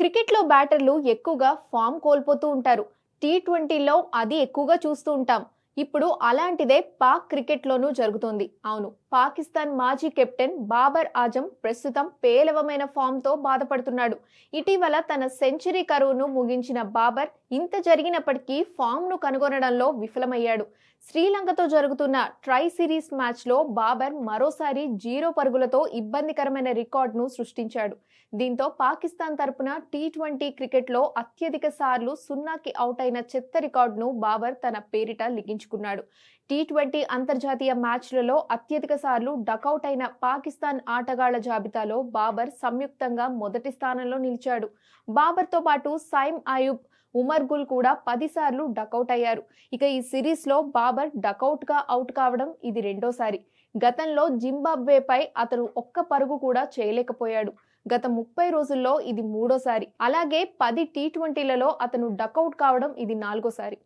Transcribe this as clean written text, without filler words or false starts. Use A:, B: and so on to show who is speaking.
A: క్రికెట్లో బ్యాటర్లు ఎక్కువగా ఫామ్ కోల్పోతూ ఉంటారు. టీ20లో అది ఎక్కువగా చూస్తూ ఉంటాం. ఇప్పుడు అలాంటిదే పాక్ క్రికెట్లోనూ జరుగుతోంది. అవును, పాకిస్తాన్ మాజీ కెప్టెన్ బాబర్ ఆజం ప్రస్తుతం పేలవమైన ఫామ్తో బాధపడుతున్నాడు. ఇటీవల తన సెంచరీ కరువును ముగించిన బాబర్ ఇంత జరిగినప్పటికీ ఫామ్ను కనుగొనడంలో విఫలమయ్యాడు. శ్రీలంకతో జరుగుతున్న ట్రై సిరీస్ మ్యాచ్లో బాబర్ మరోసారి 0 పరుగులతో ఇబ్బందికరమైన రికార్డును సృష్టించాడు. దీంతో పాకిస్తాన్ తరపున టీ20 క్రికెట్లో అత్యధిక సార్లు సున్నాకి అవుట్ అయిన చెత్త రికార్డును బాబర్ తన పేరిట లిఖించుకున్నాడు. టీ20 అంతర్జాతీయ మ్యాచ్లలో అత్యధిక సార్లు డకౌట్ అయిన పాకిస్తాన్ ఆటగాళ్ల జాబితాలో బాబర్ సంయుక్తంగా మొదటి స్థానంలో నిలిచాడు. బాబర్తో పాటు సైమ్ అయూబ్, ఉమర్ గుల్ కూడా 10 సార్లు డకౌట్ అయ్యారు. ఇక ఈ సిరీస్లో బాబర్ డకౌట్గా అవుట్ కావడం ఇది రెండోసారి. గతంలో జింబాబ్వేపై అతను ఒక్క పరుగు కూడా చేయలేకపోయాడు. గత 30 రోజుల్లో ఇది మూడోసారి. అలాగే 10 టీ20లలో అతను డకౌట్ కావడం ఇది నాలుగోసారి.